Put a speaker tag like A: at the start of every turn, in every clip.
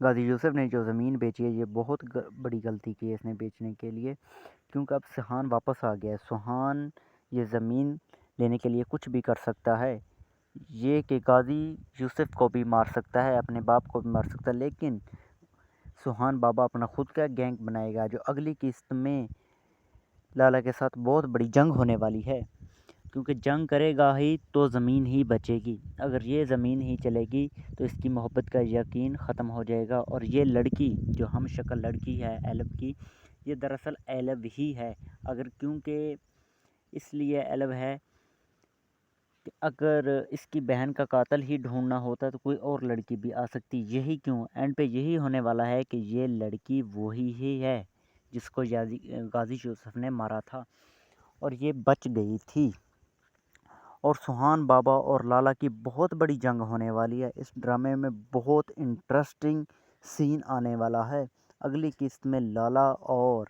A: غازی یوسف نے جو زمین بیچی ہے یہ بہت بڑی غلطی کی ہے اس نے بیچنے کے لیے، کیونکہ اب سہان واپس آ گیا ہے۔ سہان یہ زمین لینے کے لیے کچھ بھی کر سکتا ہے، یہ کہ غازی یوسف کو بھی مار سکتا ہے، اپنے باپ کو بھی مار سکتا ہے، لیکن سہان بابا اپنا خود کا گینگ بنائے گا جو اگلی قسط میں لالا کے ساتھ بہت بڑی جنگ ہونے والی ہے، کیونکہ جنگ کرے گا ہی تو زمین ہی بچے گی۔ اگر یہ زمین ہی چلے گی تو اس کی محبت کا یقین ختم ہو جائے گا، اور یہ لڑکی جو ہم شکل لڑکی ہے ایلب کی، یہ دراصل ایلب ہی ہے۔ اگر کیونکہ اس لیے ایلب ہے کہ اگر اس کی بہن کا قاتل ہی ڈھونڈنا ہوتا تو کوئی اور لڑکی بھی آ سکتی، یہی کیوں اینڈ پہ یہی ہونے والا ہے کہ یہ لڑکی وہی ہی ہے جس کو غازی یوسف نے مارا تھا، اور یہ بچ گئی تھی۔ اور سہان بابا اور لالا کی بہت بڑی جنگ ہونے والی ہے۔ اس ڈرامے میں بہت انٹرسٹنگ سین آنے والا ہے۔ اگلی قسط میں لالا اور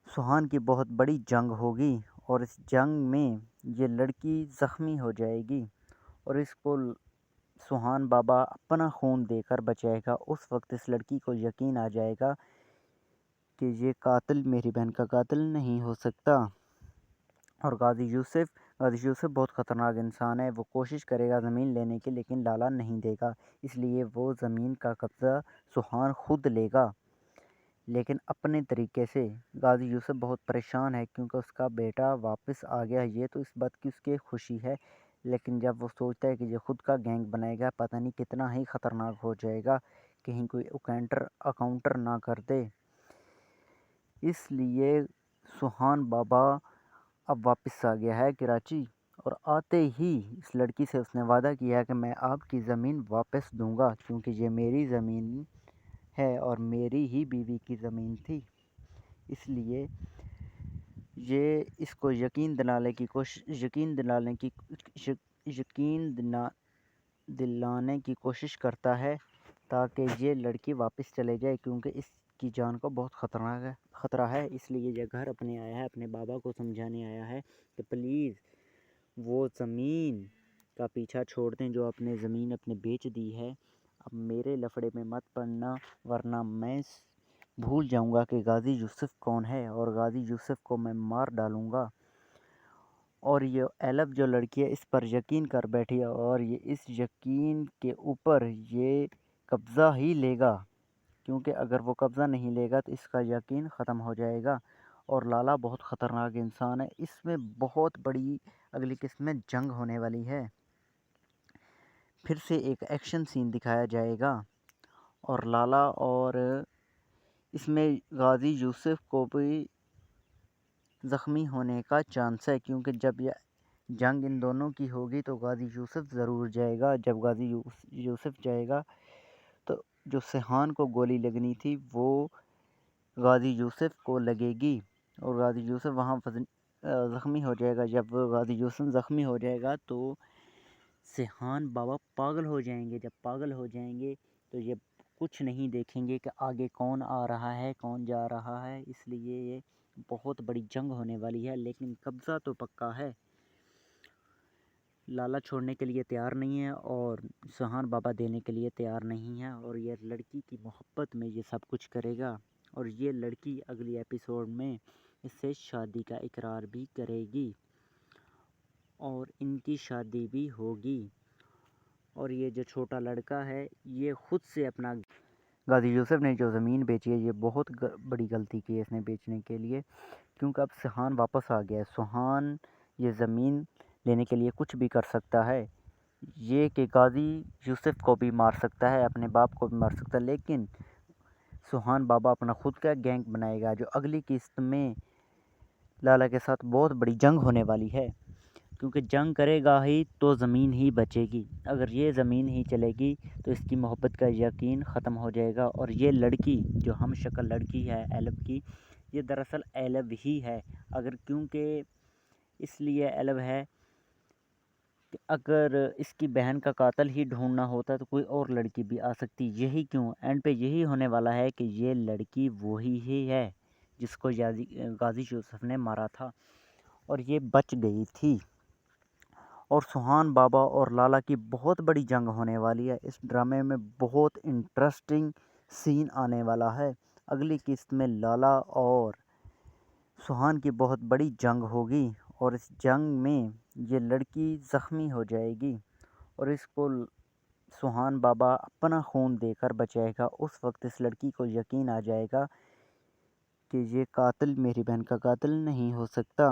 A: سہان کی بہت بڑی جنگ ہوگی، اور اس جنگ میں یہ لڑکی زخمی ہو جائے گی، اور اس کو سہان بابا اپنا خون دے کر بچائے گا۔ اس وقت اس لڑکی کو یقین آ جائے گا کہ یہ قاتل میری بہن کا قاتل نہیں ہو سکتا۔ اور غازی یوسف بہت خطرناک انسان ہے، وہ کوشش کرے گا زمین لینے کی، لیکن لالا نہیں دے گا، اس لیے وہ زمین کا قبضہ سہان خود لے گا، لیکن اپنے طریقے سے۔ غازی یوسف بہت پریشان ہے کیونکہ اس کا بیٹا واپس آ گیا، یہ تو اس بات کی اس کی خوشی ہے، لیکن جب وہ سوچتا ہے کہ یہ خود کا گینگ بنائے گا، پتہ نہیں کتنا ہی خطرناک ہو جائے گا، کہیں کوئی اکاؤنٹر نہ کر دے۔ اس لیے سہان بابا اب واپس آ گیا ہے کراچی، اور آتے ہی اس لڑکی سے اس نے وعدہ کیا ہے کہ میں آپ کی زمین واپس دوں گا، کیونکہ یہ میری زمین ہے اور میری ہی بیوی کی زمین تھی۔ اس لیے یہ اس کو یقین دلانے کی کوشش کرتا ہے تاکہ یہ لڑکی واپس چلے جائے، کیونکہ اس کی جان کو بہت خطرہ ہے۔ اس لیے یہ گھر اپنے آیا ہے، اپنے بابا کو سمجھانے آیا ہے کہ پلیز وہ زمین کا پیچھا چھوڑ دیں جو اپنے زمین اپنے بیچ دی ہے، اب میرے لفڑے میں مت پڑنا، ورنہ میں بھول جاؤں گا کہ غازی یوسف کون ہے، اور غازی یوسف کو میں مار ڈالوں گا۔ اور یہ ایلب جو لڑکی ہے اس پر یقین کر بیٹھی ہے، اور یہ اس یقین کے اوپر یہ قبضہ ہی لے گا، کیونکہ اگر وہ قبضہ نہیں لے گا تو اس کا یقین ختم ہو جائے گا۔ اور لالا بہت خطرناک انسان ہے، اس میں بہت بڑی اگلی قسم میں جنگ ہونے والی ہے۔ پھر سے ایک ایکشن سین دکھایا جائے گا، اور لالا اور اس میں غازی یوسف کو بھی زخمی ہونے کا چانس ہے، کیونکہ جب یہ جنگ ان دونوں کی ہوگی تو غازی یوسف ضرور جائے گا۔ جب غازی یوسف جائے گا تو جو سہان کو گولی لگنی تھی وہ غازی یوسف کو لگے گی، اور غازی یوسف وہاں زخمی ہو جائے گا۔ جب غازی یوسف زخمی ہو جائے گا تو سہان بابا پاگل ہو جائیں گے، جب پاگل ہو جائیں گے تو یہ کچھ نہیں دیکھیں گے کہ آگے کون آ رہا ہے کون جا رہا ہے، اس لیے یہ بہت بڑی جنگ ہونے والی ہے، لیکن قبضہ تو پکا ہے۔ لالا چھوڑنے کے لیے تیار نہیں ہے اور سہان بابا دینے کے لیے تیار نہیں ہے، اور یہ لڑکی کی محبت میں یہ سب کچھ کرے گا، اور یہ لڑکی اگلی ایپیسوڈ میں اس سے شادی کا اقرار بھی کرے گی، اور ان کی شادی بھی ہوگی۔ اور یہ جو چھوٹا لڑکا ہے یہ خود سے اپنا غازی یوسف نے جو زمین بیچی ہے یہ بہت بڑی غلطی کی ہے اس نے بیچنے کے لیے، کیونکہ اب سہان واپس آ گیا ہے۔ سہان یہ زمین لینے کے لیے کچھ بھی کر سکتا ہے، یہ کہ غازی یوسف کو بھی مار سکتا ہے، اپنے باپ کو بھی مار سکتا ہے، لیکن سہان بابا اپنا خود کا گینگ بنائے گا جو اگلی قسط میں لالا کے ساتھ بہت بڑی جنگ ہونے والی ہے، کیونکہ جنگ کرے گا ہی تو زمین ہی بچے گی۔ اگر یہ زمین ہی چلے گی تو اس کی محبت کا یقین ختم ہو جائے گا، اور یہ لڑکی جو ہم شکل لڑکی ہے ایلب کی، یہ دراصل ایلب ہی ہے۔ اگر کیونکہ اس لیے ایلب ہے کہ اگر اس کی بہن کا قاتل ہی ڈھونڈنا ہوتا تو کوئی اور لڑکی بھی آ سکتی، یہی کیوں اینڈ پہ یہی ہونے والا ہے کہ یہ لڑکی وہی ہی ہے جس کو غازی یوسف نے مارا تھا، اور یہ بچ گئی تھی۔ اور سہان بابا اور لالا کی بہت بڑی جنگ ہونے والی ہے۔ اس ڈرامے میں بہت انٹرسٹنگ سین آنے والا ہے۔ اگلی قسط میں لالا اور سہان کی بہت بڑی جنگ ہوگی اور اس جنگ میں یہ لڑکی زخمی ہو جائے گی اور اس کو سہان بابا اپنا خون دے کر بچائے گا۔ اس وقت اس لڑکی کو یقین آ جائے گا کہ یہ قاتل میری بہن کا قاتل نہیں ہو سکتا۔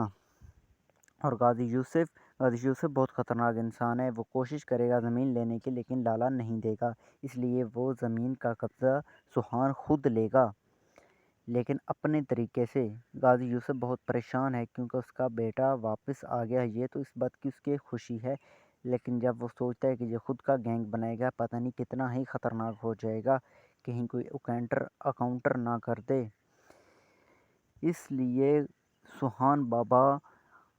A: اور غازی یوسف بہت خطرناک انسان ہے۔ وہ کوشش کرے گا زمین لینے کی، لیکن لالا نہیں دے گا، اس لیے وہ زمین کا قبضہ سہان خود لے گا، لیکن اپنے طریقے سے۔ غازی یوسف بہت پریشان ہے کیونکہ اس کا بیٹا واپس آ گیا، یہ تو اس بات کی اس کی خوشی ہے، لیکن جب وہ سوچتا ہے کہ یہ خود کا گینگ بنائے گا، پتہ نہیں کتنا ہی خطرناک ہو جائے گا، کہیں کوئی اکاؤنٹر نہ کر دے۔ اس لیے سہان بابا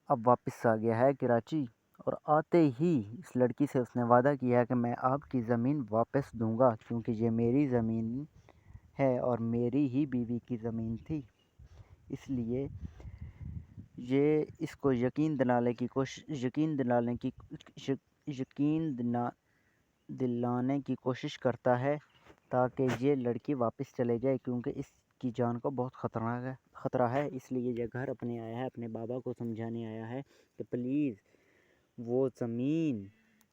A: اب واپس آ گیا ہے کراچی، اور آتے ہی اس لڑکی سے اس نے وعدہ کیا ہے کہ میں آپ کی زمین واپس دوں گا، کیونکہ یہ میری زمین ہے اور میری ہی بیوی کی زمین تھی۔ اس لیے یہ اس کو یقین دلانے کی کوشش کرتا ہے تاکہ یہ لڑکی واپس چلے جائے، کیونکہ اس کی جان کو بہت خطرہ ہے۔ اس لیے یہ گھر اپنے آیا ہے، اپنے بابا کو سمجھانے آیا ہے کہ پلیز وہ زمین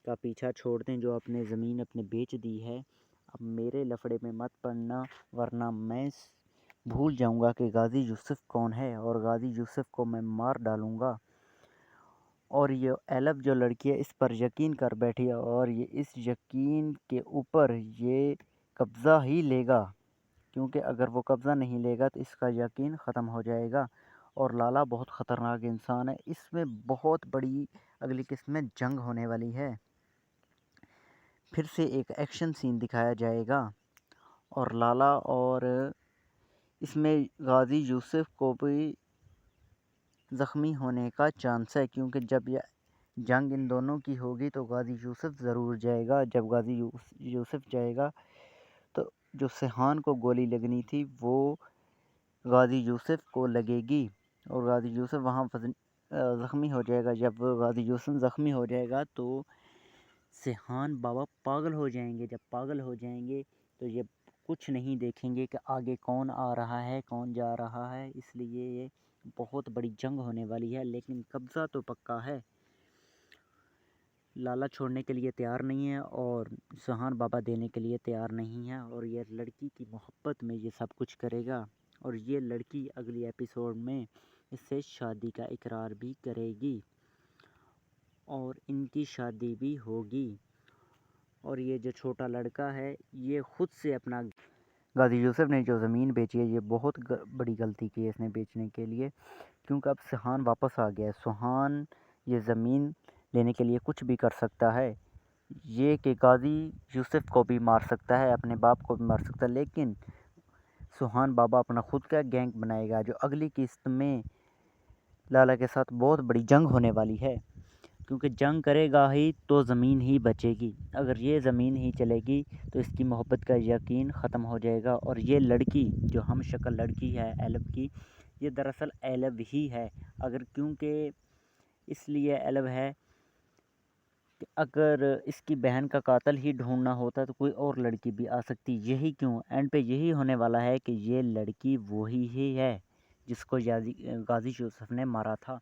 A: کا پیچھا چھوڑ دیں جو اپنے زمین اپنے بیچ دی ہے۔ اب میرے لفڑے میں مت پڑنا، ورنہ میں بھول جاؤں گا کہ غازی یوسف کون ہے اور غازی یوسف کو میں مار ڈالوں گا۔ اور یہ ایلف جو لڑکی ہے اس پر یقین کر بیٹھی ہے اور یہ اس یقین کے اوپر یہ قبضہ ہی لے گا، کیونکہ اگر وہ قبضہ نہیں لے گا تو اس کا یقین ختم ہو جائے گا۔ اور لالا بہت خطرناک انسان ہے، اس میں بہت بڑی اگلی قسط میں جنگ ہونے والی ہے۔ پھر سے ایک ایکشن سین دکھایا جائے گا اور لالا اور اس میں غازی یوسف کو بھی زخمی ہونے کا چانس ہے، کیونکہ جب یہ جنگ ان دونوں کی ہوگی تو غازی یوسف ضرور جائے گا۔ جب غازی یوسف جائے گا تو جو سہان کو گولی لگنی تھی وہ غازی یوسف کو لگے گی اور غازی یوسف وہاں زخمی ہو جائے گا۔ جب غازی یوسف زخمی ہو جائے گا تو سہان بابا پاگل ہو جائیں گے۔ جب پاگل ہو جائیں گے تو یہ کچھ نہیں دیکھیں گے کہ آگے کون آ رہا ہے کون جا رہا ہے، اس لیے یہ بہت بڑی جنگ ہونے والی ہے، لیکن قبضہ تو پکا ہے۔ لالا چھوڑنے کے لیے تیار نہیں ہے اور سہان بابا دینے کے لیے تیار نہیں ہے، اور یہ لڑکی کی محبت میں یہ سب کچھ کرے گا، اور یہ لڑکی اگلی ایپیسوڈ میں اس سے شادی کا اقرار بھی کرے گی اور ان کی شادی بھی ہوگی۔ اور یہ جو چھوٹا لڑکا ہے یہ خود سے اپنا غازی یوسف نے جو زمین بیچی ہے یہ بہت بڑی غلطی کی ہے اس نے بیچنے کے لیے، کیونکہ اب سہان واپس آ گیا ہے۔ سہان یہ زمین لینے کے لیے کچھ بھی کر سکتا ہے، یہ کہ غازی یوسف کو بھی مار سکتا ہے، اپنے باپ کو بھی مار سکتا ہے، لیکن سہان بابا اپنا خود کا گینگ بنائے گا جو اگلی قسط میں لالا کے ساتھ بہت بڑی جنگ ہونے والی ہے، کیونکہ جنگ کرے گا ہی تو زمین ہی بچے گی، اگر یہ زمین ہی چلے گی تو اس کی محبت کا یقین ختم ہو جائے گا۔ اور یہ لڑکی جو ہم شکل لڑکی ہے ایلف کی، یہ دراصل ایلف ہی ہے، کیونکہ اس لیے ایلف ہے کہ اگر اس کی بہن کا قاتل ہی ڈھونڈنا ہوتا تو کوئی اور لڑکی بھی آ سکتی، یہی کیوں اینڈ پہ یہی ہونے والا ہے کہ یہ لڑکی وہی ہی ہے جس کو غازی یوسف نے مارا تھا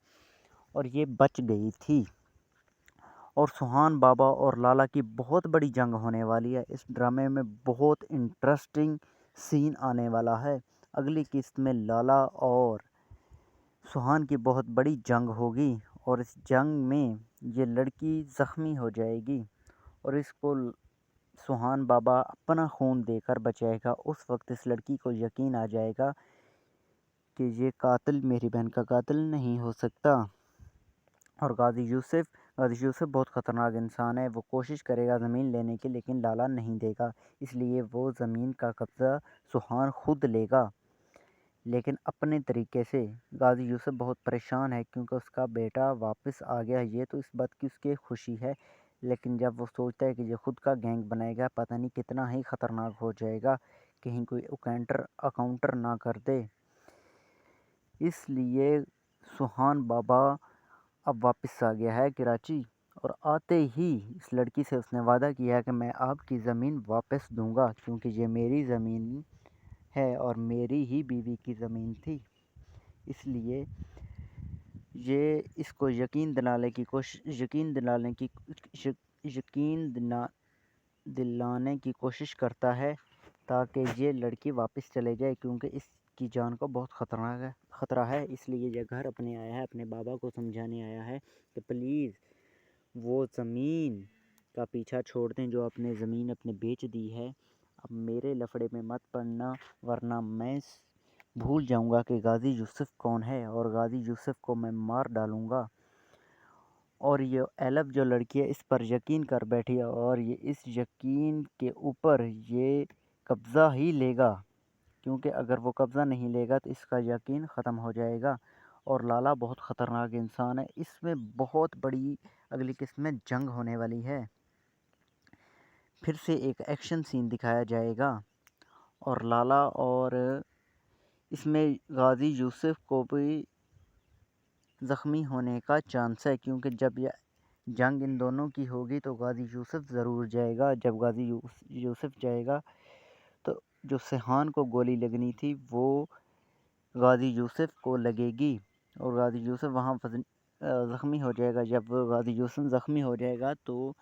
A: اور یہ بچ گئی تھی۔ اور سہان بابا اور لالا کی بہت بڑی جنگ ہونے والی ہے، اس ڈرامے میں بہت انٹرسٹنگ سین آنے والا ہے۔ اگلی قسط میں لالا اور سہان کی بہت بڑی جنگ ہوگی اور اس جنگ میں یہ لڑکی زخمی ہو جائے گی اور اس کو سہان بابا اپنا خون دے کر بچائے گا۔ اس وقت اس لڑکی کو یقین آ جائے گا کہ یہ قاتل میری بہن کا قاتل نہیں ہو سکتا۔ اور غازی یوسف بہت خطرناک انسان ہے، وہ کوشش کرے گا زمین لینے کی، لیکن لالا نہیں دے گا، اس لیے وہ زمین کا قبضہ سہان خود لے گا، لیکن اپنے طریقے سے۔ غازی یوسف بہت پریشان ہے کیونکہ اس کا بیٹا واپس آ گیا، یہ تو اس بات کی اس کی خوشی ہے، لیکن جب وہ سوچتا ہے کہ یہ خود کا گینگ بنائے گا، پتہ نہیں کتنا ہی خطرناک ہو جائے گا، کہیں کوئی اکاؤنٹر نہ کر دے۔ اس لیے سہان بابا اب واپس آ گیا ہے کراچی، اور آتے ہی اس لڑکی سے اس نے وعدہ کیا کہ میں آپ کی زمین واپس دوں گا کیونکہ یہ میری زمین ہے اور میری ہی بیوی کی زمین تھی۔ اس لیے یہ اس کو یقین دلانے کی کوشش کرتا ہے تاکہ یہ لڑکی واپس چلے جائے کیونکہ اس کی جان کو بہت خطرہ ہے۔ اس لیے یہ گھر اپنے آیا ہے، اپنے بابا کو سمجھانے آیا ہے کہ پلیز وہ زمین کا پیچھا چھوڑ دیں جو اپنے زمین اپنے بیچ دی ہے۔ اب میرے لفڑے میں مت پڑنا ورنہ میں بھول جاؤں گا کہ غازی یوسف کون ہے اور غازی یوسف کو میں مار ڈالوں گا۔ اور یہ ایلب جو لڑکی ہے اس پر یقین کر بیٹھی ہے اور یہ اس یقین کے اوپر یہ قبضہ ہی لے گا کیونکہ اگر وہ قبضہ نہیں لے گا تو اس کا یقین ختم ہو جائے گا۔ اور لالا بہت خطرناک انسان ہے، اس میں بہت بڑی اگلی قسط میں جنگ ہونے والی ہے۔ پھر سے ایک ایکشن سین دکھایا جائے گا اور لالا اور اس میں غازی یوسف کو بھی زخمی ہونے کا چانس ہے کیونکہ جب یہ جنگ ان دونوں کی ہوگی تو غازی یوسف ضرور جائے گا۔ جب غازی یوسف جائے گا تو جو سیحان کو گولی لگنی تھی وہ غازی یوسف کو لگے گی اور غازی یوسف وہاں زخمی ہو جائے گا۔ جب غازی یوسف زخمی ہو جائے گا تو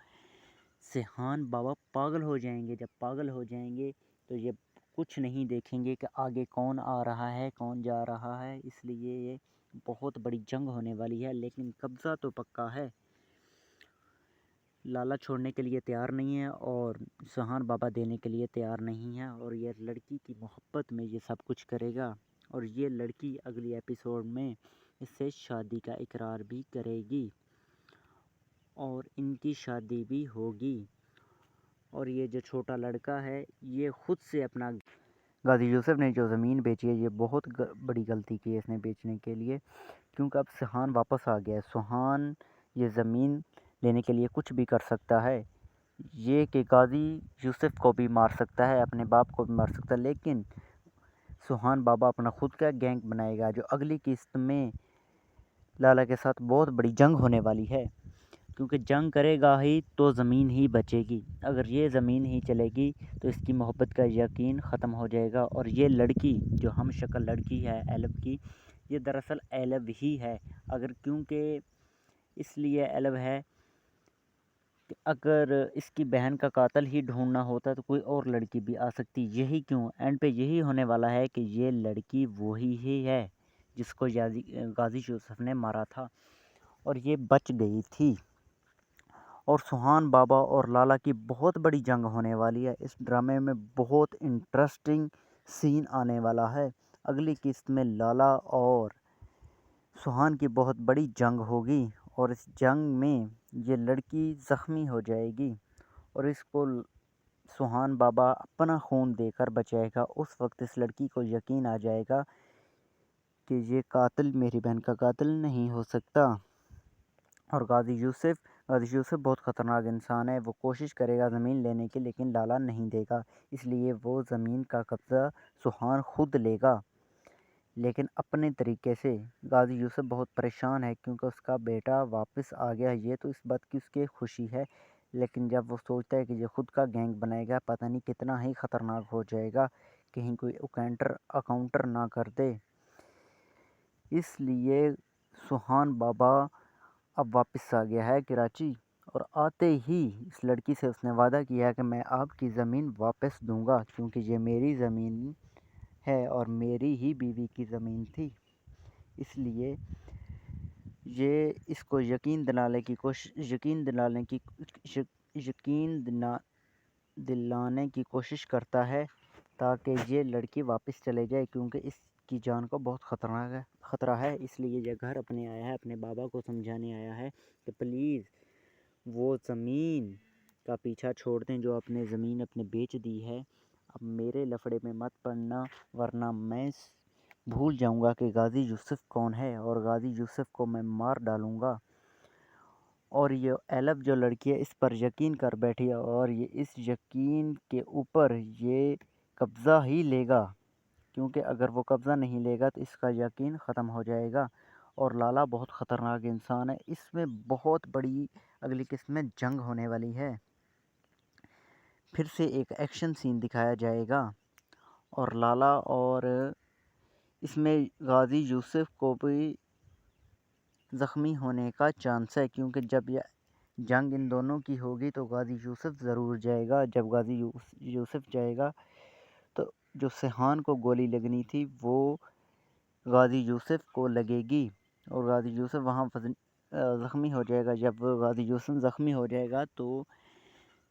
A: سیحان بابا پاگل ہو جائیں گے۔ جب پاگل ہو جائیں گے تو یہ کچھ نہیں دیکھیں گے کہ آگے کون آ رہا ہے کون جا رہا ہے۔ اس لیے یہ بہت بڑی جنگ ہونے والی ہے لیکن قبضہ تو پکا ہے۔ لالا چھوڑنے کے لیے تیار نہیں ہے اور سیحان بابا دینے کے لیے تیار نہیں ہے اور یہ لڑکی کی محبت میں یہ سب کچھ کرے گا اور یہ لڑکی اگلی ایپیسوڈ میں اس سے شادی کا اقرار بھی کرے گی اور ان کی شادی بھی ہوگی۔ اور یہ جو چھوٹا لڑکا ہے یہ خود سے اپنا غازی یوسف نے جو زمین بیچی ہے یہ بہت بڑی غلطی کی ہے اس نے بیچنے کے لیے کیونکہ اب سیحان واپس آ گیا ہے۔ سیحان یہ زمین لینے کے لیے کچھ بھی کر سکتا ہے، یہ کہ غازی یوسف کو بھی مار سکتا ہے، اپنے باپ کو بھی مار سکتا ہے، لیکن سیحان بابا اپنا خود کا گینگ بنائے گا جو اگلی قسط میں لالا کے ساتھ بہت بڑی جنگ ہونے والی ہے کیونکہ جنگ کرے گا ہی تو زمین ہی بچے گی۔ اگر یہ زمین ہی چلے گی تو اس کی محبت کا یقین ختم ہو جائے گا اور یہ لڑکی جو ہم شکل لڑکی ہے ایلب کی یہ دراصل ایلب ہی ہے۔ اگر کیونکہ اس لیے ایلب ہے کہ اگر اس کی بہن کا قاتل ہی ڈھونڈنا ہوتا تو کوئی اور لڑکی بھی آ سکتی، یہی کیوں اینڈ پہ یہی ہونے والا ہے کہ یہ لڑکی وہی ہی ہے جس کو غازی یوسف نے مارا تھا اور یہ بچ گئی تھی۔ اور سیحان بابا اور لالا کی بہت بڑی جنگ ہونے والی ہے۔ اس ڈرامے میں بہت انٹرسٹنگ سین آنے والا ہے۔ اگلی قسط میں لالا اور سیحان کی بہت بڑی جنگ ہوگی اور اس جنگ میں یہ لڑکی زخمی ہو جائے گی اور اس کو سیحان بابا اپنا خون دے کر بچائے گا۔ اس وقت اس لڑکی کو یقین آ جائے گا کہ یہ قاتل میری بہن کا قاتل نہیں ہو سکتا۔ اور غازی یوسف بہت خطرناک انسان ہے، وہ کوشش کرے گا زمین لینے کی لیکن لالا نہیں دے گا، اس لیے وہ زمین کا قبضہ سیحان خود لے گا لیکن اپنے طریقے سے۔ غازی یوسف بہت پریشان ہے کیونکہ اس کا بیٹا واپس آ گیا، یہ تو اس بات کی اس کی خوشی ہے لیکن جب وہ سوچتا ہے کہ یہ خود کا گینگ بنائے گا پتہ نہیں کتنا ہی خطرناک ہو جائے گا، کہیں کوئی اکاؤنٹر نہ کر دے۔ اس لیے سیحان بابا اب واپس آ گیا ہے کراچی اور آتے ہی اس لڑکی سے اس نے وعدہ کیا ہے کہ میں آپ کی زمین واپس دوں گا کیونکہ یہ میری زمین ہے اور میری ہی بیوی کی زمین تھی۔ اس لیے یہ اس کو یقین دلانے کی کوشش کرتا ہے تاکہ یہ لڑکی واپس چلے جائے کیونکہ اس کی جان کو بہت خطرہ ہے۔ اس لیے یہ گھر اپنے آیا ہے، اپنے بابا کو سمجھانے آیا ہے کہ پلیز وہ زمین کا پیچھا چھوڑ دیں جو اپنے زمین اپنے بیچ دی ہے۔ اب میرے لفڑے میں مت پڑنا ورنہ میں بھول جاؤں گا کہ غازی یوسف کون ہے اور غازی یوسف کو میں مار ڈالوں گا۔ اور یہ ایلب جو لڑکی ہے اس پر یقین کر بیٹھی ہے اور یہ اس یقین کے اوپر یہ قبضہ ہی لے گا کیونکہ اگر وہ قبضہ نہیں لے گا تو اس کا یقین ختم ہو جائے گا۔ اور لالا بہت خطرناک انسان ہے، اس میں بہت بڑی اگلی قسط میں جنگ ہونے والی ہے۔ پھر سے ایک ایکشن سین دکھایا جائے گا اور لالا اور اس میں غازی یوسف کو بھی زخمی ہونے کا چانس ہے، کیونکہ جب یہ جنگ ان دونوں کی ہوگی تو غازی یوسف ضرور جائے گا۔ جب غازی یوسف جائے گا تو جو سیحان کو گولی لگنی تھی وہ غازی یوسف کو لگے گی اور غازی یوسف وہاں زخمی ہو جائے گا۔ جب غازی یوسف زخمی ہو جائے گا تو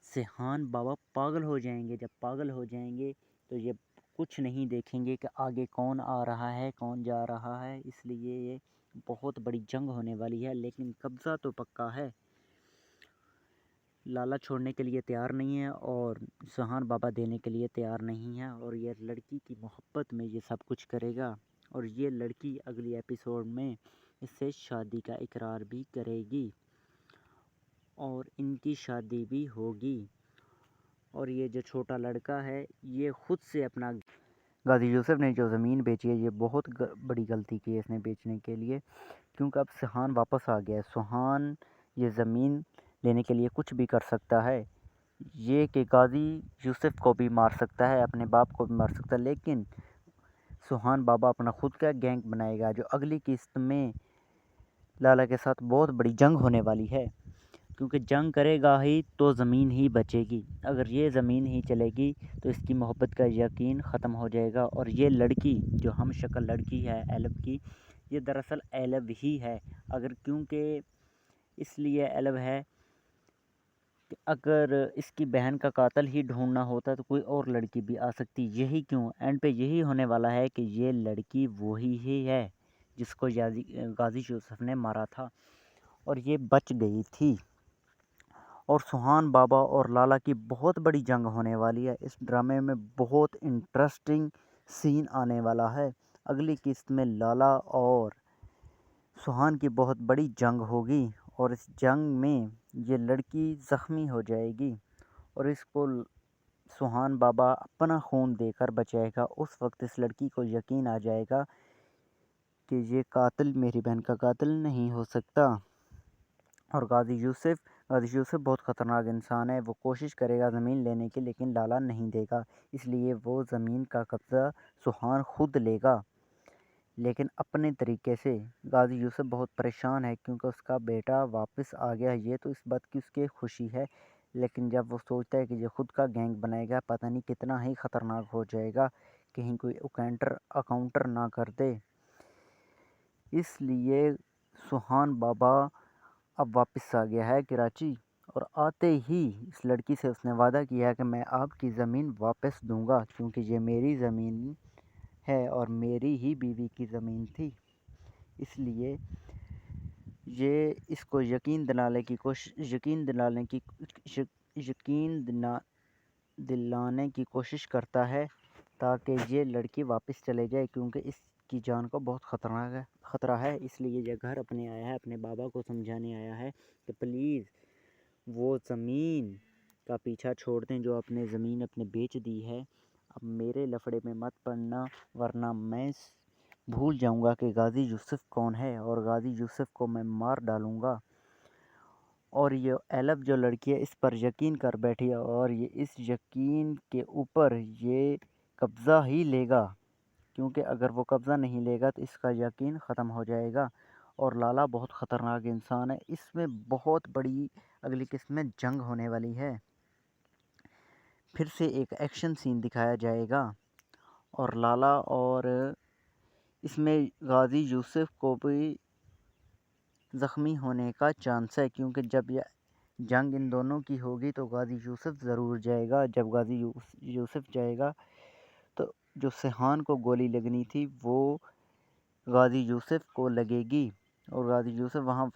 A: سیحان بابا پاگل ہو جائیں گے۔ جب پاگل ہو جائیں گے تو یہ کچھ نہیں دیکھیں گے کہ آگے کون آ رہا ہے کون جا رہا ہے، اس لیے یہ بہت بڑی جنگ ہونے والی ہے، لیکن قبضہ تو پکا ہے۔ لالا چھوڑنے کے لیے تیار نہیں ہے اور سیحان بابا دینے کے لیے تیار نہیں ہے، اور یہ لڑکی کی محبت میں یہ سب کچھ کرے گا، اور یہ لڑکی اگلی ایپیسوڈ میں اس سے شادی کا اقرار بھی کرے گی اور ان کی شادی بھی ہوگی۔ اور یہ جو چھوٹا لڑکا ہے یہ خود سے اپنا غازی یوسف نے جو زمین بیچی ہے یہ بہت بڑی غلطی کی ہے اس نے بیچنے کے لیے، کیونکہ اب سیحان واپس آ گیا ہے۔ سیحان یہ زمین لینے کے لیے کچھ بھی کر سکتا ہے، یہ کہ غازی یوسف کو بھی مار سکتا ہے، اپنے باپ کو بھی مار سکتا ہے، لیکن سیحان بابا اپنا خود کا گینگ بنائے گا جو اگلی قسط میں لالا کے ساتھ بہت بڑی جنگ ہونے والی ہے، کیونکہ جنگ کرے گا ہی تو زمین ہی بچے گی۔ اگر یہ زمین ہی چلے گی تو اس کی محبت کا یقین ختم ہو جائے گا، اور یہ لڑکی جو ہم شکل لڑکی ہے ایلب کی، یہ دراصل ایلب ہی ہے، اگر کیونکہ اس لیے ایلب ہے کہ اگر اس کی بہن کا قاتل ہی ڈھونڈنا ہوتا تو کوئی اور لڑکی بھی آ سکتی، یہی کیوں اینڈ پہ یہی ہونے والا ہے کہ یہ لڑکی وہی ہی ہے جس کو غازی یوسف نے مارا تھا اور یہ بچ گئی تھی۔ اور سیحان بابا اور لالا کی بہت بڑی جنگ ہونے والی ہے۔ اس ڈرامے میں بہت انٹرسٹنگ سین آنے والا ہے۔ اگلی قسط میں لالا اور سیحان کی بہت بڑی جنگ ہوگی اور اس جنگ میں یہ لڑکی زخمی ہو جائے گی اور اس کو سیحان بابا اپنا خون دے کر بچائے گا۔ اس وقت اس لڑکی کو یقین آ جائے گا کہ یہ قاتل میری بہن کا قاتل نہیں ہو سکتا، اور غازی یوسف بہت خطرناک انسان ہے، وہ کوشش کرے گا زمین لینے کی لیکن لالا نہیں دے گا، اس لیے وہ زمین کا قبضہ سیحان خود لے گا، لیکن اپنے طریقے سے۔ غازی یوسف بہت پریشان ہے کیونکہ اس کا بیٹا واپس آ گیا، یہ تو اس بات کی اس کے خوشی ہے، لیکن جب وہ سوچتا ہے کہ یہ خود کا گینگ بنائے گا پتہ نہیں کتنا ہی خطرناک ہو جائے گا، کہیں کوئی اکاؤنٹر نہ کر دے، اس لیے سیحان بابا اب واپس آ گیا ہے کراچی، اور آتے ہی اس لڑکی سے اس نے وعدہ کیا ہے کہ میں آپ کی زمین واپس دوں گا کیونکہ یہ میری زمین ہے اور میری ہی بیوی کی زمین تھی، اس لیے یہ اس کو یقین دلانے کی کوشش کرتا ہے تاکہ یہ لڑکی واپس چلے جائے، کیونکہ اس کی جان کو بہت خطرہ ہے، اس لیے یہ گھر اپنے آیا ہے، اپنے بابا کو سمجھانے آیا ہے کہ پلیز وہ زمین کا پیچھا چھوڑ دیں جو اپنے زمین اپنے بیچ دی ہے، اب میرے لفڑے میں مت پڑنا ورنہ میں بھول جاؤں گا کہ غازی یوسف کون ہے اور غازی یوسف کو میں مار ڈالوں گا۔ اور یہ ایلب جو لڑکی ہے اس پر یقین کر بیٹھی ہے اور یہ اس یقین کے اوپر یہ قبضہ ہی لے گا، کیونکہ اگر وہ قبضہ نہیں لے گا تو اس کا یقین ختم ہو جائے گا، اور لالا بہت خطرناک انسان ہے، اس میں بہت بڑی اگلی قسط میں جنگ ہونے والی ہے۔ پھر سے ایک ایکشن سین دکھایا جائے گا اور لالا اور اس میں غازی یوسف کو بھی زخمی ہونے کا چانس ہے، کیونکہ جب یہ جنگ ان دونوں کی ہوگی تو غازی یوسف ضرور جائے گا۔ جب غازی یوسف جائے گا تو جو سیحان کو گولی لگنی تھی وہ غازی یوسف کو لگے گی اور غازی یوسف وہاں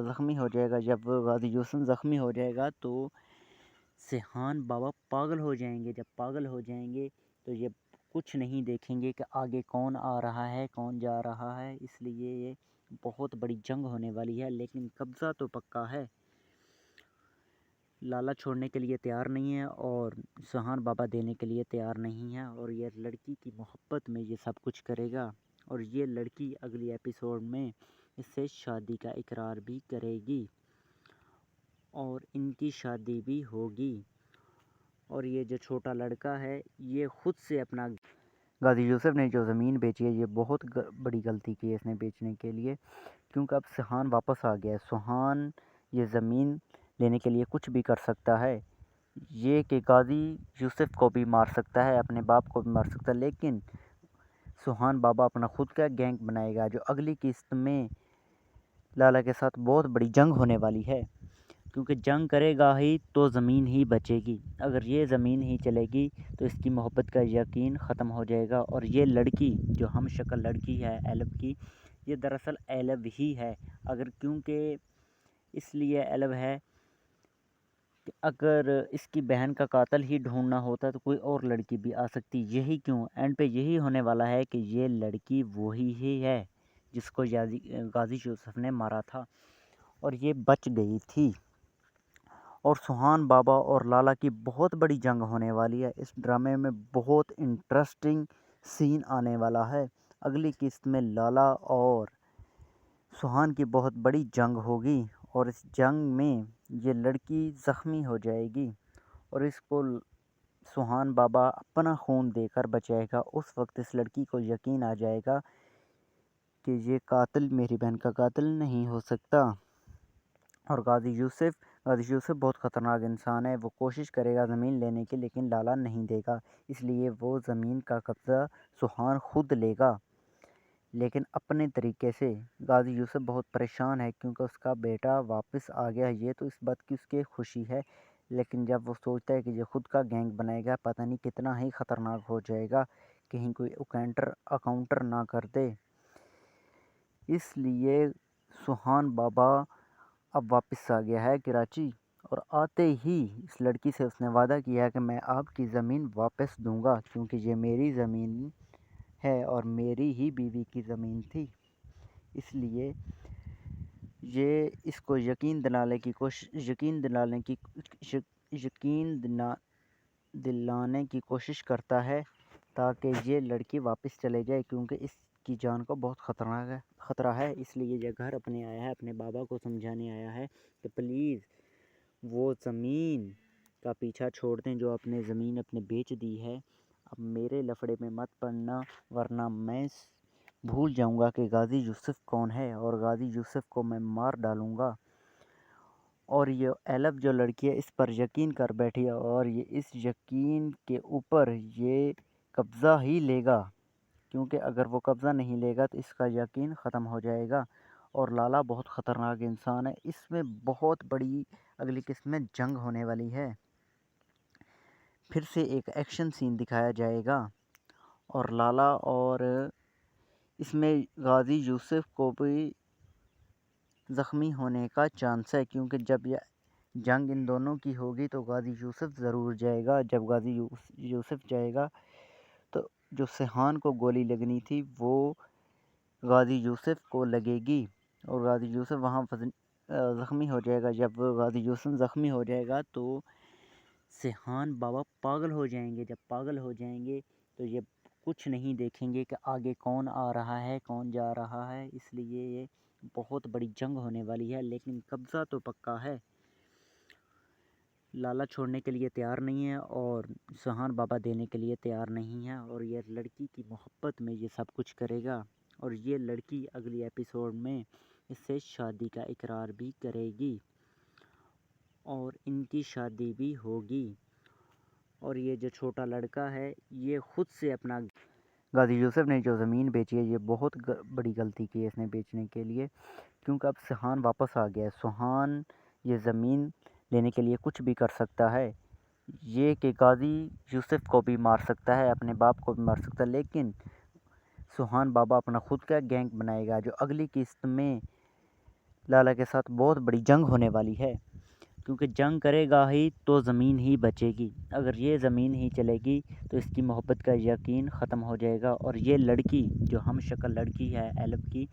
A: زخمی ہو جائے گا۔ جب غازی یوسف زخمی ہو جائے گا تو سیحان بابا پاگل ہو جائیں گے۔ جب پاگل ہو جائیں گے تو یہ کچھ نہیں دیکھیں گے کہ آگے کون آ رہا ہے کون جا رہا ہے، اس لیے یہ بہت بڑی جنگ ہونے والی ہے، لیکن قبضہ تو پکا ہے۔ لالا چھوڑنے کے لیے تیار نہیں ہے اور سیحان بابا دینے کے لیے تیار نہیں ہے، اور یہ لڑکی کی محبت میں یہ سب کچھ کرے گا، اور یہ لڑکی اگلی ایپیسوڈ میں اس سے شادی کا اقرار بھی کرے گی، اور ان کی شادی بھی ہوگی۔ اور یہ جو چھوٹا لڑکا ہے یہ خود سے اپنا غازی یوسف نے جو زمین بیچی ہے یہ بہت بڑی غلطی کی ہے اس نے بیچنے کے لیے، کیونکہ اب سہان واپس آ گیا ہے۔ سہان یہ زمین لینے کے لیے کچھ بھی کر سکتا ہے، یہ کہ غازی یوسف کو بھی مار سکتا ہے، اپنے باپ کو بھی مار سکتا ہے، لیکن سہان بابا اپنا خود کا گینگ بنائے گا جو اگلی قسط میں لالا کے ساتھ بہت بڑی جنگ ہونے والی ہے، کیونکہ جنگ کرے گا ہی تو زمین ہی بچے گی۔ اگر یہ زمین ہی چلے گی تو اس کی محبت کا یقین ختم ہو جائے گا، اور یہ لڑکی جو ہم شکل لڑکی ہے ایلب کی، یہ دراصل ایلب ہی ہے۔ اگر کیونکہ اس لیے ایلب ہے کہ اگر اس کی بہن کا قاتل ہی ڈھونڈنا ہوتا تو کوئی اور لڑکی بھی آ سکتی، یہی کیوں اینڈ پہ یہی ہونے والا ہے کہ یہ لڑکی وہی ہی ہے جس کو غازی یوسف نے مارا تھا، اور یہ بچ گئی تھی۔ اور سہان بابا اور لالا کی بہت بڑی جنگ ہونے والی ہے۔ اس ڈرامے میں بہت انٹرسٹنگ سین آنے والا ہے۔ اگلی قسط میں لالا اور سہان کی بہت بڑی جنگ ہوگی، اور اس جنگ میں یہ لڑکی زخمی ہو جائے گی، اور اس کو سہان بابا اپنا خون دے کر بچائے گا۔ اس وقت اس لڑکی کو یقین آ جائے گا کہ یہ قاتل میری بہن کا قاتل نہیں ہو سکتا۔ اور غازی یوسف بہت خطرناک انسان ہے، وہ کوشش کرے گا زمین لینے کی، لیکن لالا نہیں دے گا، اس لیے وہ زمین کا قبضہ سہان خود لے گا، لیکن اپنے طریقے سے۔ غازی یوسف بہت پریشان ہے کیونکہ اس کا بیٹا واپس آ گیا ہے، یہ تو اس بات کی اس کی خوشی ہے، لیکن جب وہ سوچتا ہے کہ یہ خود کا گینگ بنائے گا پتہ نہیں کتنا ہی خطرناک ہو جائے گا، کہیں کوئی اکاؤنٹر نہ کر دے، اس لیے سہان بابا اب واپس آ گیا ہے کراچی، اور آتے ہی اس لڑکی سے اس نے وعدہ کیا ہے کہ میں آپ کی زمین واپس دوں گا، کیونکہ یہ میری زمین ہے اور میری ہی بیوی کی زمین تھی، اس لیے یہ اس کو یقین دلانے کی کوشش کرتا ہے تاکہ یہ لڑکی واپس چلے جائے، کیونکہ اس کی جان کو بہت خطرہ ہے، اس لیے یہ گھر اپنے آیا ہے، اپنے بابا کو سمجھانے آیا ہے کہ پلیز وہ زمین کا پیچھا چھوڑ دیں جو اپنے زمین اپنے بیچ دی ہے، اب میرے لفڑے میں مت پڑنا ورنہ میں بھول جاؤں گا کہ غازی یوسف کون ہے، اور غازی یوسف کو میں مار ڈالوں گا۔ اور یہ ایلب جو لڑکی ہے اس پر یقین کر بیٹھی ہے، اور یہ اس یقین کے اوپر یہ قبضہ ہی لے گا، کیونکہ اگر وہ قبضہ نہیں لے گا تو اس کا یقین ختم ہو جائے گا، اور لالا بہت خطرناک انسان ہے، اس میں بہت بڑی اگلی قسم میں جنگ ہونے والی ہے، پھر سے ایک ایکشن سین دکھایا جائے گا، اور لالا اور اس میں غازی یوسف کو بھی زخمی ہونے کا چانس ہے، کیونکہ جب یہ جنگ ان دونوں کی ہوگی تو غازی یوسف ضرور جائے گا، جب غازی یوسف جائے گا تو جو سہان کو گولی لگنی تھی وہ غازی یوسف کو لگے گی، اور غازی یوسف وہاں زخمی ہو جائے گا۔ جب غازی یوسف زخمی ہو جائے گا تو سہان بابا پاگل ہو جائیں گے، جب پاگل ہو جائیں گے تو یہ کچھ نہیں دیکھیں گے کہ آگے کون آ رہا ہے کون جا رہا ہے، اس لیے یہ بہت بڑی جنگ ہونے والی ہے، لیکن قبضہ تو پکا ہے، لالا چھوڑنے کے لیے تیار نہیں ہے اور سہان بابا دینے کے لیے تیار نہیں ہے، اور یہ لڑکی کی محبت میں یہ سب کچھ کرے گا، اور یہ لڑکی اگلی ایپیسوڈ میں اس سے شادی کا اقرار بھی کرے گی، اور ان کی شادی بھی ہوگی۔ اور یہ جو چھوٹا لڑکا ہے یہ خود سے اپنا غازی یوسف نے جو زمین بیچی ہے یہ بہت بڑی غلطی کی ہے اس نے بیچنے کے لیے، کیونکہ اب سہان واپس آ گیا ہے۔ سہان یہ زمین لینے کے لیے کچھ بھی کر سکتا ہے، یہ کہ غازی یوسف کو بھی مار سکتا ہے، اپنے باپ کو بھی مار سکتا ہے، لیکن سہان بابا اپنا خود کا گینگ بنائے گا جو اگلی قسط میں لالا کے ساتھ بہت بڑی جنگ ہونے والی ہے، کیونکہ جنگ کرے گا ہی تو زمین ہی بچے گی، اگر یہ زمین ہی چلے گی تو اس کی محبت کا یقین ختم ہو جائے گا، اور یہ لڑکی جو ہم شکل لڑکی ہے ایلب کی،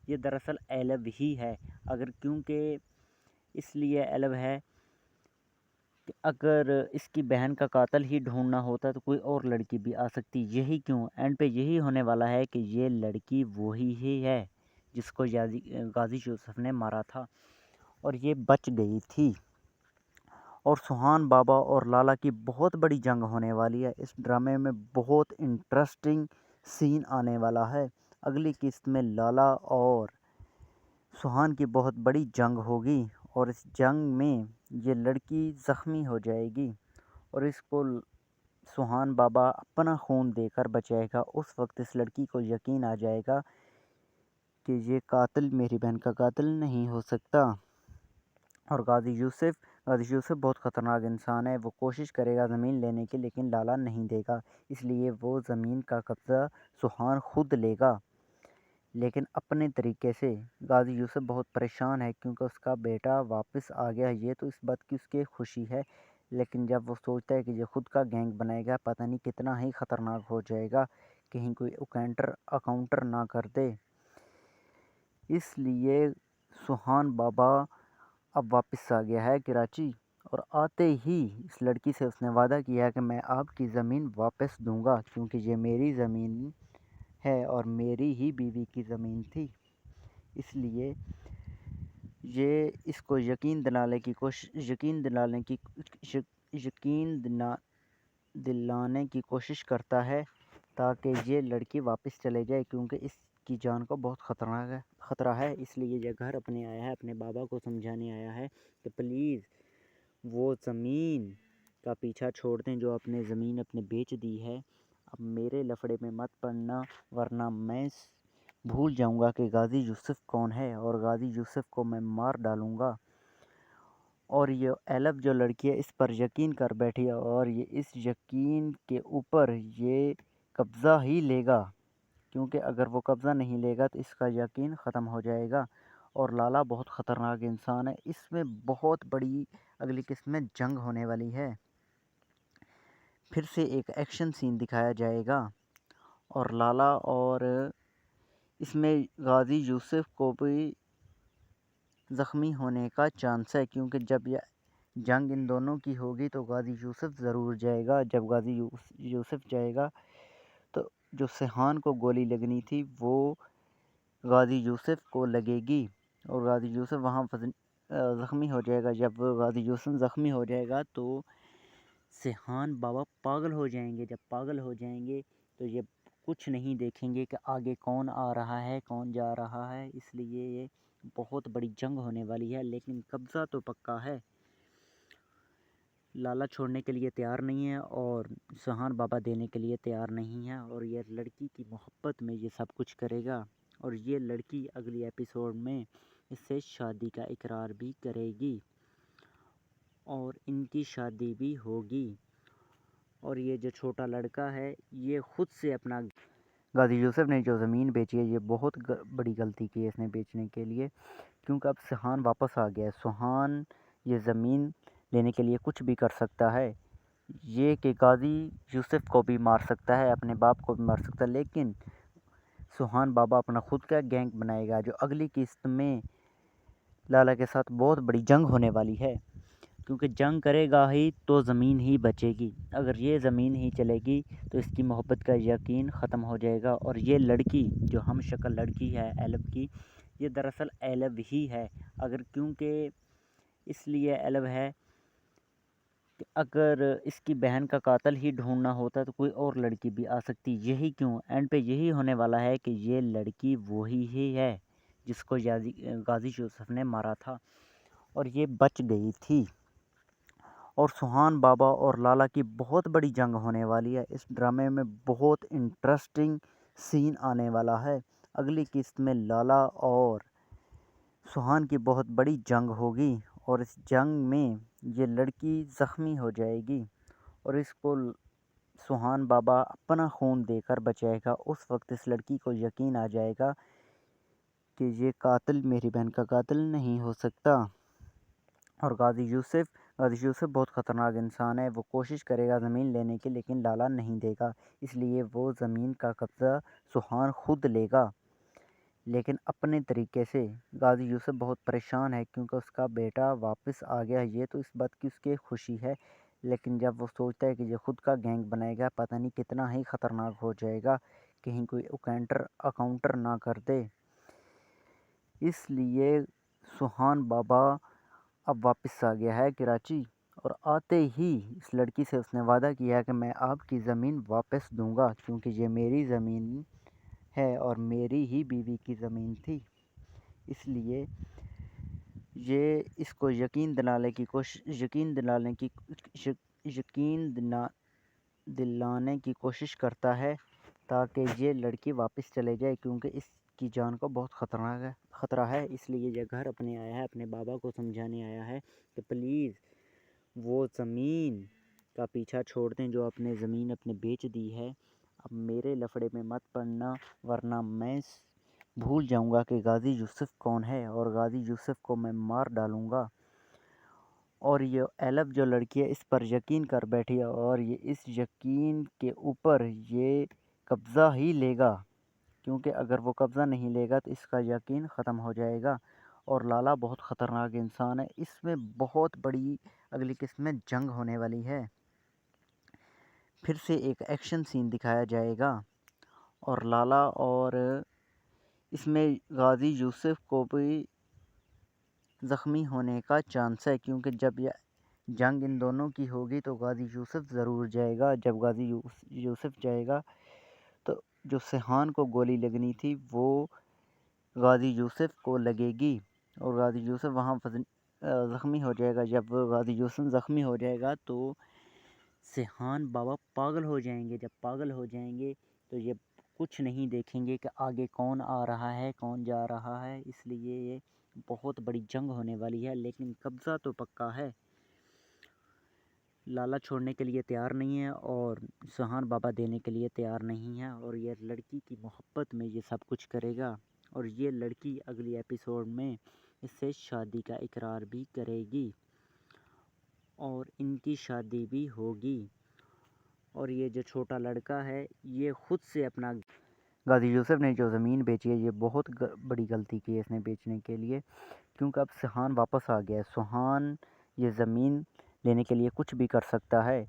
A: یہ دراصل ایلب ہی ہے، اگر کیونکہ اس لیے ایلب ہے کہ اگر اس کی بہن کا قاتل ہی ڈھونڈنا ہوتا تو کوئی اور لڑکی بھی آ سکتی، یہی کیوں اینڈ پہ یہی ہونے والا ہے کہ یہ لڑکی وہی ہی ہے جس کو غازی یوسف نے مارا تھا، اور یہ بچ گئی تھی۔ اور سبحان بابا اور لالا کی بہت بڑی جنگ ہونے والی ہے۔ اس ڈرامے میں بہت انٹرسٹنگ سین آنے والا ہے۔ اگلی قسط میں لالا اور سبحان کی بہت بڑی جنگ ہوگی اور اس جنگ میں یہ لڑکی زخمی ہو جائے گی اور اس کو سبحان بابا اپنا خون دے کر بچائے گا۔ اس وقت اس لڑکی کو یقین آ جائے گا کہ یہ قاتل میری بہن کا قاتل نہیں ہو سکتا۔ اور غازی یوسف بہت خطرناک انسان ہے۔ وہ کوشش کرے گا زمین لینے کی، لیکن لالا نہیں دے گا، اس لیے وہ زمین کا قبضہ سبحان خود لے گا، لیکن اپنے طریقے سے۔ غازی یوسف بہت پریشان ہے کیونکہ اس کا بیٹا واپس آ گیا، یہ تو اس بات کی اس کی خوشی ہے، لیکن جب وہ سوچتا ہے کہ یہ خود کا گینگ بنائے گا، پتہ نہیں کتنا ہی خطرناک ہو جائے گا، کہیں کوئی اکاؤنٹر نہ کر دے۔ اس لیے سبحان بابا اب واپس آ گیا ہے کراچی، اور آتے ہی اس لڑکی سے اس نے وعدہ کیا ہے کہ میں آپ کی زمین واپس دوں گا، کیونکہ یہ میری زمین ہے اور میری ہی بیوی کی زمین تھی۔ اس لیے یہ اس کو یقین دلانے کی کوشش کرتا ہے تاکہ یہ لڑکی واپس چلے جائے، کیونکہ اس کی جان کو بہت خطرہ ہے۔ اس لیے یہ گھر اپنے آیا ہے، اپنے بابا کو سمجھانے آیا ہے کہ پلیز وہ زمین کا پیچھا چھوڑ دیں جو اپنے زمین اپنے بیچ دی ہے۔ اب میرے لفڑے میں مت پڑنا، ورنہ میں بھول جاؤں گا کہ غازی یوسف کون ہے اور غازی یوسف کو میں مار ڈالوں گا۔ اور یہ ایلف جو لڑکی ہے اس پر یقین کر بیٹھی ہے اور یہ اس یقین کے اوپر یہ قبضہ ہی لے گا، کیونکہ اگر وہ قبضہ نہیں لے گا تو اس کا یقین ختم ہو جائے گا۔ اور لالا بہت خطرناک انسان ہے، اس میں بہت بڑی اگلی قسم میں جنگ ہونے والی ہے۔ پھر سے ایک ایکشن سین دکھایا جائے گا اور لالا اور اس میں غازی یوسف کو بھی زخمی ہونے کا چانس ہے، کیونکہ جب یہ جنگ ان دونوں کی ہوگی تو غازی یوسف ضرور جائے گا۔ جب غازی یوسف جائے گا تو جو سبحان کو گولی لگنی تھی وہ غازی یوسف کو لگے گی اور غازی یوسف وہاں زخمی ہو جائے گا۔ جب غازی یوسف زخمی ہو جائے گا تو سبحان بابا پاگل ہو جائیں گے۔ جب پاگل ہو جائیں گے تو یہ کچھ نہیں دیکھیں گے کہ آگے کون آ رہا ہے کون جا رہا ہے، اس لیے یہ بہت بڑی جنگ ہونے والی ہے، لیکن قبضہ تو پکا ہے۔ لالا چھوڑنے کے لیے تیار نہیں ہے اور سبحان بابا دینے کے لیے تیار نہیں ہے، اور یہ لڑکی کی محبت میں یہ سب کچھ کرے گا، اور یہ لڑکی اگلی ایپیسوڈ میں اس سے شادی کا اقرار بھی کرے گی اور ان کی شادی بھی ہوگی۔ اور یہ جو چھوٹا لڑکا ہے یہ خود سے اپنا غازی یوسف نے جو زمین بیچی ہے یہ بہت بڑی غلطی کی ہے اس نے بیچنے کے لیے، کیونکہ اب سبحان واپس آ گیا ہے۔ سبحان یہ زمین لینے کے لیے کچھ بھی کر سکتا ہے، یہ کہ غازی یوسف کو بھی مار سکتا ہے، اپنے باپ کو بھی مار سکتا ہے، لیکن سبحان بابا اپنا خود کا گینگ بنائے گا جو اگلی قسط میں لالا کے ساتھ بہت بڑی جنگ ہونے والی ہے، کیونکہ جنگ کرے گا ہی تو زمین ہی بچے گی، اگر یہ زمین ہی چلے گی تو اس کی محبت کا یقین ختم ہو جائے گا۔ اور یہ لڑکی جو ہم شکل لڑکی ہے ایلف کی، یہ دراصل ایلف ہی ہے، کیونکہ اس لیے ایلف ہے کہ اگر اس کی بہن کا قاتل ہی ڈھونڈنا ہوتا تو کوئی اور لڑکی بھی آ سکتی، یہی کیوں اینڈ پہ یہی ہونے والا ہے کہ یہ لڑکی وہی ہی ہے جس کو غازی یوسف نے مارا تھا اور یہ بچ گئی تھی۔ اور سبحان بابا اور لالا کی بہت بڑی جنگ ہونے والی ہے، اس ڈرامے میں بہت انٹرسٹنگ سین آنے والا ہے۔ اگلی قسط میں لالا اور سبحان کی بہت بڑی جنگ ہوگی اور اس جنگ میں یہ لڑکی زخمی ہو جائے گی اور اس کو سبحان بابا اپنا خون دے کر بچائے گا۔ اس وقت اس لڑکی کو یقین آ جائے گا کہ یہ قاتل میری بہن کا قاتل نہیں ہو سکتا۔ اور غازی یوسف بہت خطرناک انسان ہے، وہ کوشش کرے گا زمین لینے کی، لیکن لالا نہیں دے گا، اس لیے وہ زمین کا قبضہ سبحان خود لے گا، لیکن اپنے طریقے سے۔ غازی یوسف بہت پریشان ہے کیونکہ اس کا بیٹا واپس آ گیا، یہ تو اس بات کی اس کی خوشی ہے، لیکن جب وہ سوچتا ہے کہ یہ خود کا گینگ بنائے گا، پتہ نہیں کتنا ہی خطرناک ہو جائے گا، کہیں کوئی اکاؤنٹر نہ کر دے۔ اس لیے سبحان بابا اب واپس آ گیا ہے کراچی، اور آتے ہی اس لڑکی سے اس نے وعدہ کیا کہ میں آپ کی زمین واپس دوں گا کیونکہ یہ میری زمین ہے اور میری ہی بیوی کی زمین تھی۔ اس لیے یہ اس کو یقین دلانے کی کوشش کرتا ہے تاکہ یہ لڑکی واپس چلے جائے کیونکہ اس کی جان کو بہت خطرہ ہے۔ اس لیے یہ گھر اپنے آیا ہے، اپنے بابا کو سمجھانے آیا ہے کہ پلیز وہ زمین کا پیچھا چھوڑ دیں جو اپنے زمین اپنے بیچ دی ہے۔ اب میرے لفڑے میں مت پڑنا ورنہ میں بھول جاؤں گا کہ غازی یوسف کون ہے اور غازی یوسف کو میں مار ڈالوں گا۔ اور یہ ایلب جو لڑکی ہے اس پر یقین کر بیٹھی ہے اور یہ اس یقین کے اوپر یہ قبضہ ہی لے گا کیونکہ اگر وہ قبضہ نہیں لے گا تو اس کا یقین ختم ہو جائے گا۔ اور لالا بہت خطرناک انسان ہے، اس میں بہت بڑی اگلی قسم میں جنگ ہونے والی ہے۔ پھر سے ایک ایکشن سین دکھایا جائے گا اور لالا اور اس میں غازی یوسف کو بھی زخمی ہونے کا چانس ہے کیونکہ جب یہ جنگ ان دونوں کی ہوگی تو غازی یوسف ضرور جائے گا۔ جب غازی یوسف جائے گا تو جو سیحان کو گولی لگنی تھی وہ غازی یوسف کو لگے گی اور غازی یوسف وہاں زخمی ہو جائے گا۔ جب غازی یوسف زخمی ہو جائے گا تو سیحان بابا پاگل ہو جائیں گے۔ جب پاگل ہو جائیں گے تو یہ کچھ نہیں دیکھیں گے کہ آگے کون آ رہا ہے کون جا رہا ہے۔ اس لیے یہ بہت بڑی جنگ ہونے والی ہے لیکن قبضہ تو پکا ہے۔ لالا چھوڑنے کے لیے تیار نہیں ہے اور سیحان بابا دینے کے لیے تیار نہیں ہے اور یہ لڑکی کی محبت میں یہ سب کچھ کرے گا اور یہ لڑکی اگلی ایپیسوڈ میں اس سے شادی کا اقرار بھی کرے گی اور ان کی شادی بھی ہوگی۔ اور یہ جو چھوٹا لڑکا ہے یہ خود سے اپنا غازی یوسف نے جو زمین بیچی ہے یہ بہت بڑی غلطی کی ہے اس نے بیچنے کے لیے کیونکہ اب سیحان واپس آ گیا ہے۔ سیحان یہ زمین لینے کے لیے کچھ بھی کر سکتا ہے،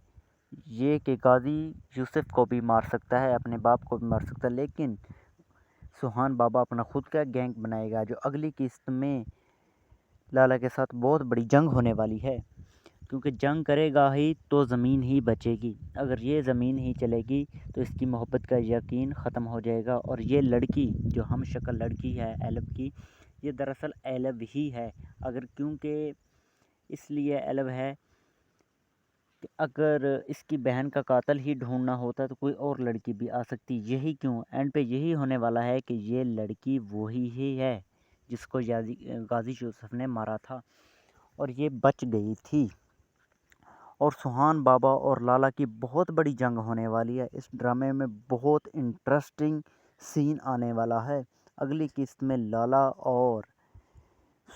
A: یہ کہ غازی یوسف کو بھی مار سکتا ہے، اپنے باپ کو بھی مار سکتا ہے، لیکن سیحان بابا اپنا خود کا گینگ بنائے گا جو اگلی قسط میں لالا کے ساتھ بہت بڑی جنگ ہونے والی ہے کیونکہ جنگ کرے گا ہی تو زمین ہی بچے گی۔ اگر یہ زمین ہی چلے گی تو اس کی محبت کا یقین ختم ہو جائے گا اور یہ لڑکی جو ہم شکل لڑکی ہے ایلب کی یہ دراصل ایلب ہی ہے۔ اگر کیونکہ اس لیے ایلب ہے کہ اگر اس کی بہن کا قاتل ہی ڈھونڈنا ہوتا تو کوئی اور لڑکی بھی آ سکتی، یہی کیوں اینڈ پہ یہی ہونے والا ہے کہ یہ لڑکی وہی ہی ہے جس کو غازی یوسف نے مارا تھا اور یہ بچ گئی تھی۔ اور سیحان بابا اور لالا کی بہت بڑی جنگ ہونے والی ہے۔ اس ڈرامے میں بہت انٹرسٹنگ سین آنے والا ہے۔ اگلی قسط میں لالا اور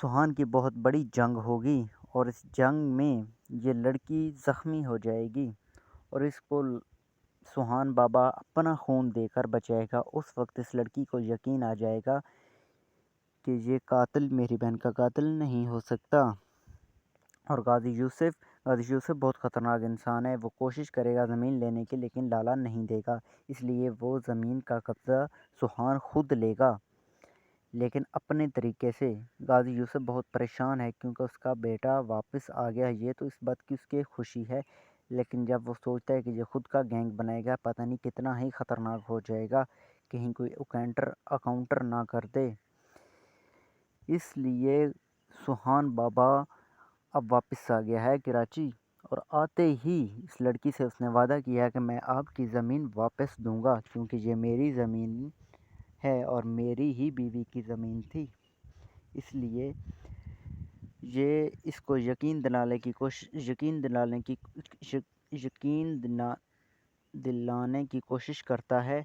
A: سیحان کی بہت بڑی جنگ ہوگی اور اس جنگ میں یہ لڑکی زخمی ہو جائے گی اور اس کو سیحان بابا اپنا خون دے کر بچائے گا۔ اس وقت اس لڑکی کو یقین آ جائے گا کہ یہ قاتل میری بہن کا قاتل نہیں ہو سکتا۔ اور غازی یوسف بہت خطرناک انسان ہے، وہ کوشش کرے گا زمین لینے کی لیکن لالا نہیں دے گا، اس لیے وہ زمین کا قبضہ سیحان خود لے گا لیکن اپنے طریقے سے۔ غازی یوسف بہت پریشان ہے کیونکہ اس کا بیٹا واپس آ گیا، یہ تو اس بات کی اس کی خوشی ہے لیکن جب وہ سوچتا ہے کہ یہ خود کا گینگ بنائے گا پتہ نہیں کتنا ہی خطرناک ہو جائے گا، کہیں کوئی اکاؤنٹر نہ کر دے۔ اس لیے سیحان بابا اب واپس آ گیا ہے کراچی اور آتے ہی اس لڑکی سے اس نے وعدہ کیا ہے کہ میں آپ کی زمین واپس دوں گا کیونکہ یہ میری زمین ہے اور میری ہی بیوی کی زمین تھی۔ اس لیے یہ اس کو یقین دلانے کی کوشش کرتا ہے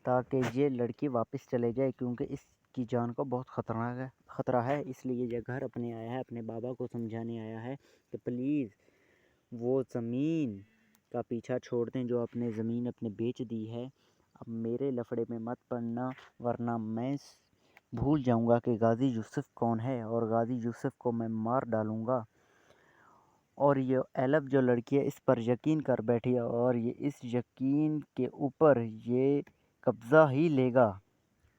A: تاکہ یہ لڑکی واپس چلے جائے کیونکہ اس کی جان کو بہت خطرہ ہے۔ اس لیے یہ گھر اپنے آیا ہے، اپنے بابا کو سمجھانے آیا ہے کہ پلیز وہ زمین کا پیچھا چھوڑ دیں جو اپنے زمین اپنے بیچ دی ہے۔ اب میرے لفڑے میں مت پڑنا ورنہ میں بھول جاؤں گا کہ غازی یوسف کون ہے اور غازی یوسف کو میں مار ڈالوں گا۔ اور یہ ایلب جو لڑکی ہے اس پر یقین کر بیٹھی ہے اور یہ اس یقین کے اوپر یہ قبضہ ہی لے گا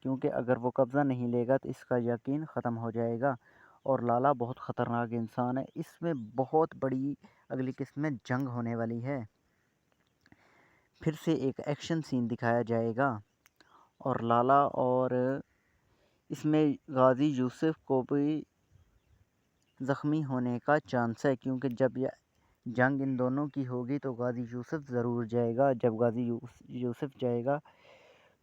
A: کیونکہ اگر وہ قبضہ نہیں لے گا تو اس کا یقین ختم ہو جائے گا۔ اور لالا بہت خطرناک انسان ہے. اس میں بہت بڑی اگلی قسط میں جنگ ہونے والی ہے. پھر سے ایک ایکشن سین دکھایا جائے گا اور لالا اور اس میں غازی یوسف کو بھی زخمی ہونے کا چانس ہے، کیونکہ جب یہ جنگ ان دونوں کی ہوگی تو غازی یوسف ضرور جائے گا. جب غازی یوسف جائے گا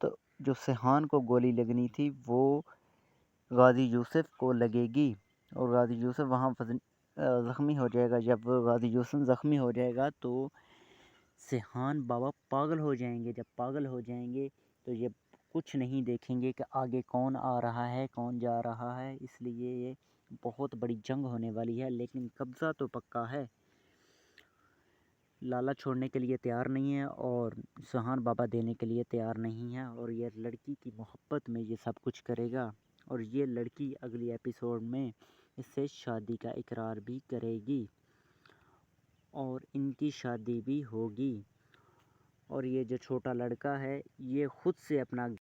A: تو جو سیحان کو گولی لگنی تھی وہ غازی یوسف کو لگے گی اور غازی یوسف وہاں زخمی ہو جائے گا. جب غازی یوسف زخمی ہو جائے گا تو سیحان بابا پاگل ہو جائیں گے. جب پاگل ہو جائیں گے تو یہ کچھ نہیں دیکھیں گے کہ آگے کون آ رہا ہے کون جا رہا ہے. اس لیے یہ بہت بڑی جنگ ہونے والی ہے، لیکن قبضہ تو پکا ہے. لالا چھوڑنے کے لیے تیار نہیں ہے اور سیحان بابا دینے کے لیے تیار نہیں ہے، اور یہ لڑکی کی محبت میں یہ سب کچھ کرے گا. اور یہ لڑکی اگلی ایپیسوڈ میں اس سے شادی کا اقرار بھی کرے گی اور ان کی شادی بھی ہوگی. اور یہ جو چھوٹا لڑکا ہے یہ خود سے اپنا